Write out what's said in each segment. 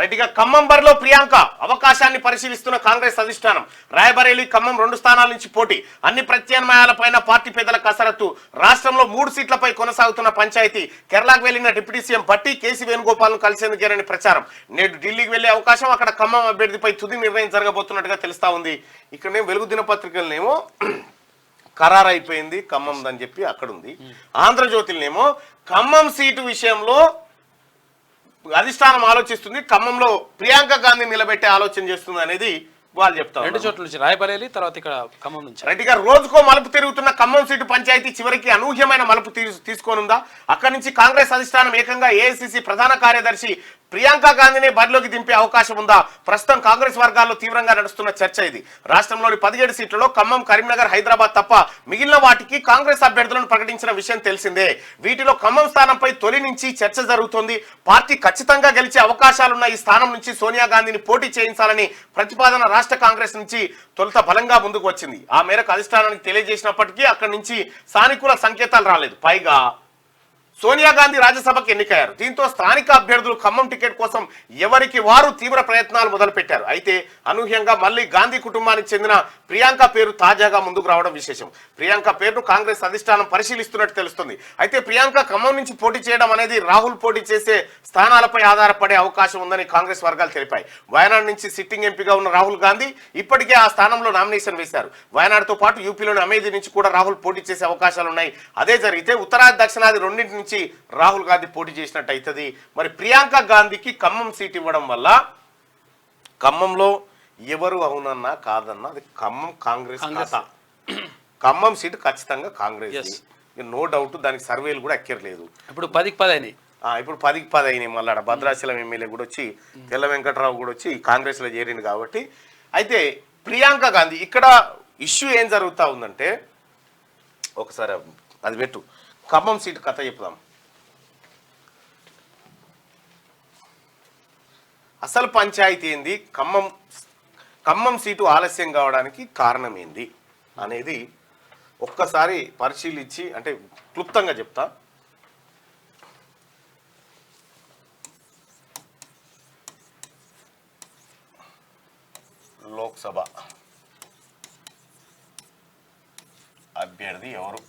రైట్గా ఖమ్మం బరిలో ప్రియాంక అవకాశాన్ని పరిశీలిస్తున్న కాంగ్రెస్ అధిష్టానం. రాయబరేలీ ఖమ్మం 2 స్థానాల నుంచి పోటీ. అన్ని ప్రత్యామ్నాయాలపైన పార్టీ పెద్దల కసరత్తు. రాష్ట్రంలో 3 సీట్లపై కొనసాగుతున్న పంచాయతీ. కేరళకు వెళ్లిన డిప్యూటీ సీఎం భట్టి కేసీ వేణుగోపాల్ను కలిసేందుకేనని ప్రచారం. నేడు ఢిల్లీకి వెళ్లే అవకాశం, అక్కడ ఖమ్మం అభ్యర్థిపై తుది నిర్ణయం జరగబోతున్నట్టుగా తెలుస్తా ఉంది. ఇక్కడనే వెలుగు దినపత్రికలనేమో ఖరారు అయిపోయింది ఖమ్మం అని చెప్పి అక్కడుంది. ఆంధ్రజ్యోతినేమో ఖమ్మం సీటు విషయంలో అధిష్టానం ఆలోచిస్తుంది, ఖమ్మంలో ప్రియాంక గాంధీ నిలబెట్టే ఆలోచన చేస్తుంది అనేది వాళ్ళు చెప్తారు. 2 చోట్ల నుంచి రాయబరేలీ, తర్వాత ఇక్కడ ఖమ్మం నుంచి. రైట్ గా రోజుకో మలుపు తిరుగుతున్న ఖమ్మం సీటు పంచాయతీ చివరికి అనూహ్యమైన మలుపు తీసుకోనుందా? అక్కడి నుంచి కాంగ్రెస్ అధిష్టానం ఏకంగా ఏఐసిసి ప్రధాన కార్యదర్శి ప్రియాంక గాంధీని బరిలోకి దింపే అవకాశం ఉందా? ప్రస్తుతం కాంగ్రెస్ వర్గాల్లో తీవ్రంగా నడుస్తున్న చర్చ ఇది. రాష్ట్రంలోని 17 సీట్లలో ఖమ్మం, కరీంనగర్, హైదరాబాద్ తప్ప మిగిలిన వాటికి కాంగ్రెస్ అభ్యర్థులను ప్రకటించిన విషయం తెలిసిందే. వీటిలో ఖమ్మం స్థానంపై తొలి నుంచి చర్చ జరుగుతోంది. పార్టీ ఖచ్చితంగా గెలిచే అవకాశాలున్న ఈ స్థానం నుంచి సోనియా గాంధీని పోటీ చేయించాలని ప్రతిపాదన రాష్ట్ర కాంగ్రెస్ నుంచి తొలుత బలంగా ముందుకు వచ్చింది. ఆ మేరకు అధిష్టానానికి తెలియజేసినప్పటికీ అక్కడి నుంచి సానుకూల సంకేతాలు రాలేదు. పైగా సోనియా గాంధీ రాజ్యసభకు ఎన్నికయ్యారు. దీంతో స్థానిక అభ్యర్థులు ఖమ్మం టికెట్ కోసం ఎవరికి వారు తీవ్ర ప్రయత్నాలు మొదలుపెట్టారు. అయితే అనూహ్యంగా మళ్ళీ గాంధీ కుటుంబానికి చెందిన ప్రియాంక పేరు తాజాగా ముందుకు రావడం విశేషం. ప్రియాంక పేరును కాంగ్రెస్ అధిష్టానం పరిశీలిస్తున్నట్టు తెలుస్తుంది. అయితే ప్రియాంక ఖమ్మం నుంచి పోటీ చేయడం అనేది రాహుల్ పోటీ చేసే స్థానాలపై ఆధారపడే అవకాశం ఉందని కాంగ్రెస్ వర్గాలు తెలిపాయి. వయనాడు నుంచి సిట్టింగ్ ఎంపీగా ఉన్న రాహుల్ గాంధీ ఇప్పటికే ఆ స్థానంలో నామినేషన్ వేశారు. వయనాడుతో పాటు యూపీలోని అమేధి నుంచి కూడా రాహుల్ పోటీ చేసే అవకాశాలున్నాయి. అదే జరిగితే ఉత్తరాది, దక్షిణాది రెండింటి నుంచి రాహుల్ గాంధీ పోటీ చేసినట్టు అవుతుంది. మరి ప్రియాంక గాంధీకి ఖమ్మం సీట్ ఇవ్వడం వల్ల ఖమ్మంలో ఎవరు అవునన్నా కాదన్నా అది ఖమ్మం కాంగ్రెస్ ఖాతా. ఖమ్మం సీటు ఖచ్చితంగా కాంగ్రెస్, నో డౌట్. దానికి సర్వేలు కూడా ఎక్కర్లేదు. ఇప్పుడు 10కి 10 అయినాయి. ఇప్పుడు 10కి 10 అయినాయి. మళ్ళీ భద్రాచలం ఎమ్మెల్యే కూడా వచ్చి, తెల్ల వెంకట్రావు కూడా వచ్చి కాంగ్రెస్లో చేరింది కాబట్టి. అయితే ప్రియాంక గాంధీ ఇక్కడ ఇష్యూ ఏం జరుగుతూ ఉందంటే, ఒకసారి అది పెట్టు, ఖమ్మం సీటు కథ చెప్దాం. అసలు పంచాయతీ ఏంది, ఖమ్మం సీటు ఆలస్యం కావడానికి కారణం ఏంది అనేది ఒక్కసారి పరిశీలించి, అంటే క్లుప్తంగా చెప్తా. లోక్సభ అభ్యర్థి ఎవరు?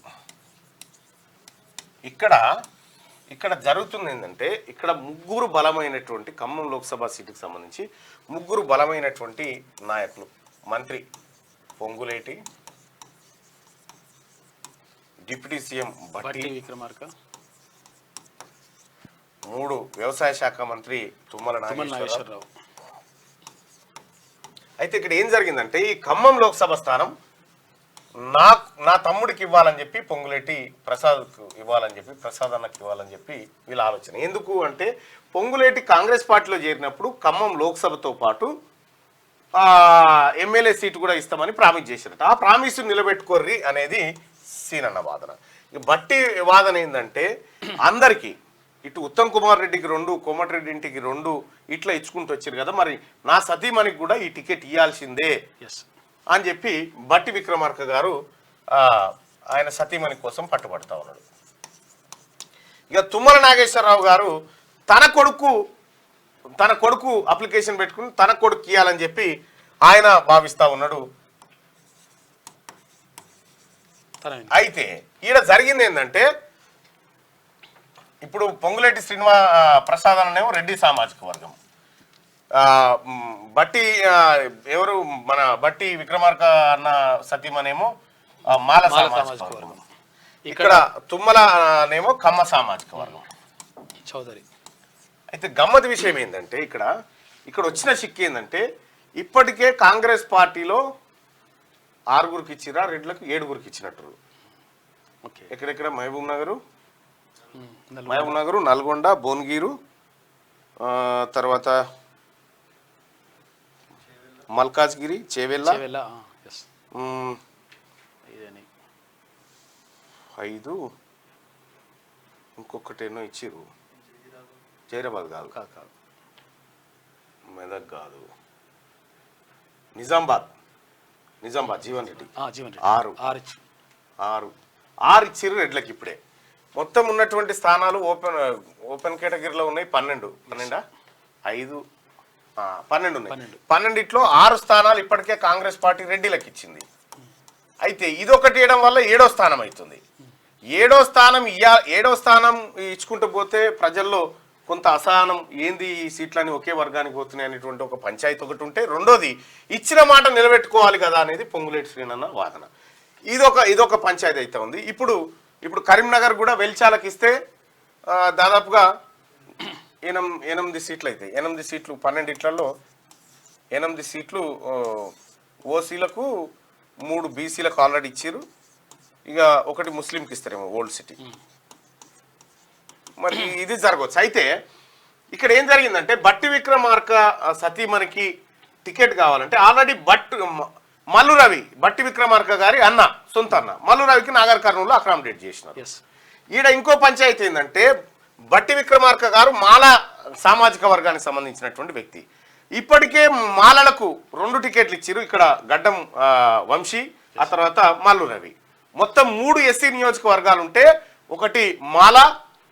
ఇక్కడ జరుగుతుంది ఏంటంటే, ఇక్కడ ముగ్గురు బలమైనటువంటి ఖమ్మం లోక్సభ సీటుకు సంబంధించి ముగ్గురు బలమైనటువంటి నాయకులు. మంత్రి పొంగులేటి, డిప్యూటీ సీఎం భట్టి విక్రమార్క, 3 వ్యవసాయ శాఖ మంత్రి తుమ్మల నాగేశ్వరరావు. అయితే ఇక్కడ ఏం జరిగిందంటే, ఈ ఖమ్మం లోక్సభ స్థానం నా తమ్ముడికి ఇవ్వాలని చెప్పి, పొంగులేటి ప్రసాద్కు ఇవ్వాలని చెప్పి, ప్రసాద్ అన్నకి ఇవ్వాలని చెప్పి వీళ్ళ ఆలోచన. ఎందుకు అంటే, పొంగులేటి కాంగ్రెస్ పార్టీలో చేరినప్పుడు ఖమ్మం లోక్సభతో పాటు ఎమ్మెల్యే సీటు కూడా ఇస్తామని ప్రామిస్ చేశారట. ఆ ప్రామిస్ నిలబెట్టుకోర్రి అనేది సీనన్న వాదన. బట్టి వాదన ఏంటంటే, అందరికీ ఇటు ఉత్తమ్ కుమార్ రెడ్డికి 2, కోమటిరెడ్డి ఇంటికి 2 ఇట్లా ఇచ్చుకుంటూ వచ్చారు కదా, మరి నా సతీమణికి కూడా ఈ టికెట్ ఇవ్వాల్సిందే అని చెప్పి భట్టి విక్రమార్క గారు ఆయన సతీమణి కోసం పట్టుబడతా ఉన్నాడు. ఇక తుమ్మల నాగేశ్వరరావు గారు తన కొడుకు అప్లికేషన్ పెట్టుకుని తన కొడుకు ఇవ్వాలని చెప్పి ఆయన భావిస్తా ఉన్నాడు. అయితే ఈడ జరిగింది ఏంటంటే, ఇప్పుడు పొంగులేటి ప్రసాద్ అన్ననేమో రెడ్డి సామాజిక వర్గం, బట్టి ఎవరు మన బట్టి విక్రమార్క అన్న సతీమనేమో మాల సామాజిక వర్గం, ఇక్కడ తుమ్మలనేమో కమ్మ సామాజిక వర్గం చౌదరి. అయితే గమ్మత్ విషయం ఏంటంటే, ఇక్కడ వచ్చిన చిక్కు ఏంటంటే, ఇప్పటికే కాంగ్రెస్ పార్టీలో 6గురికి ఇచ్చిరా, రెడ్లకు 7గురికి ఇచ్చినట్టు. ఎక్కడెక్కడ మహబూబ్ నగరు, నల్గొండ, భువనగిరు, తర్వాత మల్కాజ్గిరి, చేవెళ్ళ 5, ఇంకొకటేనో ఇచ్చిరు. జైరాబాద్ కాదు, మెదక్ కాదు, నిజామాబాద్ జీవన్ రెడ్డి 6 ఇచ్చిరు రెడ్లకి. ఇప్పుడే మొత్తం ఉన్నటువంటి స్థానాలు ఓపెన్ కేటగిరీలో ఉన్నాయి 12. 5 12 ఉన్నాయి. 12లో 6 స్థానాలు ఇప్పటికే కాంగ్రెస్ పార్టీ రెడ్డిలకు ఇచ్చింది. అయితే ఇదొకటి ఇవ్వడం వల్ల 7వ స్థానం అవుతుంది. 7వ స్థానం ఇచ్చుకుంటూ పోతే ప్రజల్లో కొంత అసహనం, ఏంది ఈ సీట్లని ఒకే వర్గానికి పోతున్నాయి అనేటువంటి ఒక పంచాయతీ ఒకటి ఉంటే, రెండోది ఇచ్చిన మాట నిలబెట్టుకోవాలి కదా అనేది పొంగులేటి శ్రీనన్న వాదన. ఇదొక పంచాయతీ అయితే ఉంది. ఇప్పుడు కరీంనగర్ కూడా వెల్చాలకు ఇస్తే దాదాపుగా 8 సీట్లు అవుతాయి. 8 సీట్లు 12లో 8 సీట్లు ఓసీలకు, 3 బీసీలకు ఆల్రెడీ ఇచ్చారు. ఇక ఒకటి ముస్లింకి ఇస్తారేమో ఓల్డ్ సిటీ. మరి ఇది జరగవచ్చు. అయితే ఇక్కడ ఏం జరిగిందంటే బట్టి విక్రమార్క సతీమణికి టికెట్ కావాలంటే ఆల్రెడీ మల్లు రవి బట్టి విక్రమార్క గారి సొంత అన్న మల్లు రవికి నాగర్ కర్నూలులో అకామిడేట్ చేసినారు. ఈడ ఇంకో పంచాయతీ ఏంటంటే బట్టి విక్రమార్క గారు మాల సామాజిక వర్గానికి సంబంధించినటువంటి వ్యక్తి. ఇప్పటికే మాలలకు 2 టికెట్లు ఇచ్చారు. ఇక్కడ గడ్డం వంశీ, ఆ తర్వాత మల్లు రవి. మొత్తం 3 ఎస్సీ నియోజకవర్గాలు ఉంటే ఒకటి మాల,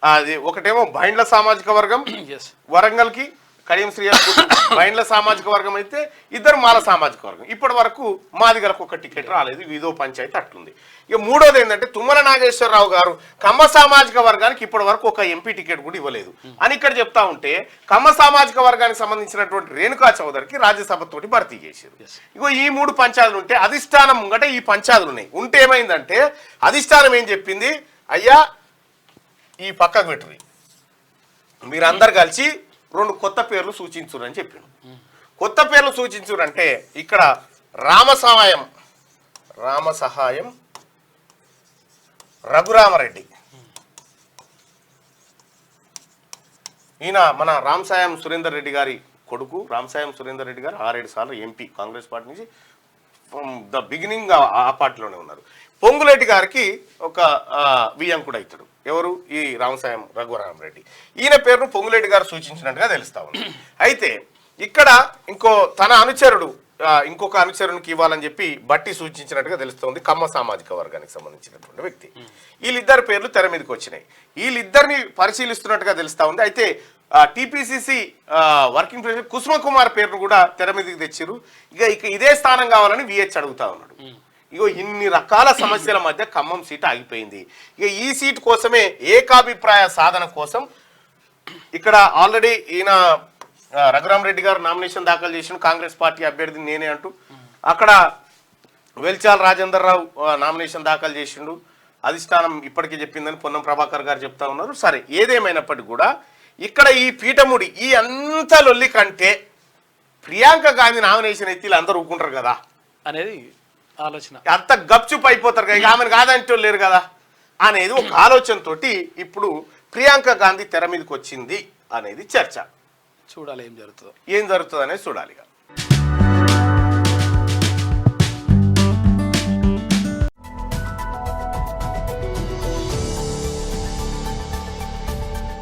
అది ఒకటేమో బైండ్ల సామాజిక వర్గం వరంగల్కి, కడియం శ్రీయాకు బైండ్ల సామాజిక వర్గం అయితే 2 మాల సామాజిక వర్గం. ఇప్పటి వరకు మాదిగలకు ఒక టికెట్ రాలేదు. ఇదో పంచాయతీ అట్లుంది. ఇక మూడోది ఏంటంటే తుమ్మల నాగేశ్వరరావు గారు కమ్మ సామాజిక వర్గానికి ఇప్పటి వరకు ఒక ఎంపీ టికెట్ కూడా ఇవ్వలేదు అని ఇక్కడ చెప్తా ఉంటే, కమ్మ సామాజిక వర్గానికి సంబంధించినటువంటి రేణుకా చౌదరికి రాజ్యసభతోటి భర్తీ చేశారు. ఇగో ఈ 3 పంచాయతీలు ఉంటే అధిష్టానం ముంగట ఈ పంచాయతీలు ఉన్నాయి. ఉంటే ఏమైందంటే అధిష్టానం ఏం చెప్పింది, అయ్యా ఈ పక్కకు పెట్టుర్రి, మీరందరు కలిసి 2 కొత్త పేర్లు సూచించురు అని చెప్పిండు. కొత్త పేర్లు సూచించురు అంటే ఇక్కడ రామసహాయం రఘురామరెడ్డి, ఈయన మన రామసాయం సురేందర్ రెడ్డి గారి కొడుకు. రామసాయం సురేందర్ రెడ్డి గారు 6-7 సార్లు ఎంపీ కాంగ్రెస్ పార్టీ నుంచి, ద బిగినింగ్ ఆ పార్టీలోనే ఉన్నారు. పొంగులేటి గారికి ఒక వియంకుడు అవుతాడు. ఎవరు? ఈ రామసాయం రఘురామరెడ్డి. ఈయన పేరును పొంగులేటి గారు సూచించినట్టుగా తెలుస్తా ఉంది. అయితే ఇక్కడ తన అనుచరుడు ఇంకొక అనుచరునికి ఇవ్వాలని చెప్పి బట్టి సూచించినట్టుగా తెలుస్తోంది. కమ్మ సామాజిక వర్గానికి సంబంధించినటువంటి వ్యక్తి. వీళ్ళిద్దరు పేర్లు తెర మీదకి వచ్చినాయి. వీళ్ళిద్దరిని పరిశీలిస్తున్నట్టుగా తెలుస్తా ఉంది. అయితే టీపీసీసీ వర్కింగ్ ప్రెసిడెంట్ కుసుమ కుమార్ పేరును కూడా తెర మీదకి తెచ్చిరు. ఇక ఇదే స్థానం కావాలని విహెచ్ అడుగుతా ఉన్నాడు. ఇన్ని రకాల సమస్యల మధ్య ఖమ్మం సీటు ఆగిపోయింది. ఇక ఈ సీటు కోసమే ఏకాభిప్రాయ సాధన కోసం ఇక్కడ ఆల్రెడీ ఈయన రఘురామరెడ్డి గారు నామినేషన్ దాఖలు చేసిన కాంగ్రెస్ పార్టీ అభ్యర్థి నేనే అంటూ, అక్కడ వెల్చాల రాజేందర్ రావు నామినేషన్ దాఖలు చేసిండు. అధిష్టానం ఇప్పటికీ చెప్పిందని పొన్నం ప్రభాకర్ గారు చెప్తా ఉన్నారు. సరే, ఏదేమైనప్పటికీ కూడా ఇక్కడ ఈ పీఠముడి ఈ అంత లొల్లి కంటే ప్రియాంక గాంధీ నామినేషన్ ఎత్తి అందరూ ఊరుకుంటారు కదా అనేది ఆలోచన. అంత గప్చుప్ అయిపోతారు కదా, ఆమెను కాదంటూ లేరు కదా అనేది ఒక ఆలోచనతోటి ఇప్పుడు ప్రియాంక గాంధీ తెర మీదకి వచ్చింది అనేది చర్చ. చూడాలి ఏం జరుగుతుంది అనేది చూడాలి.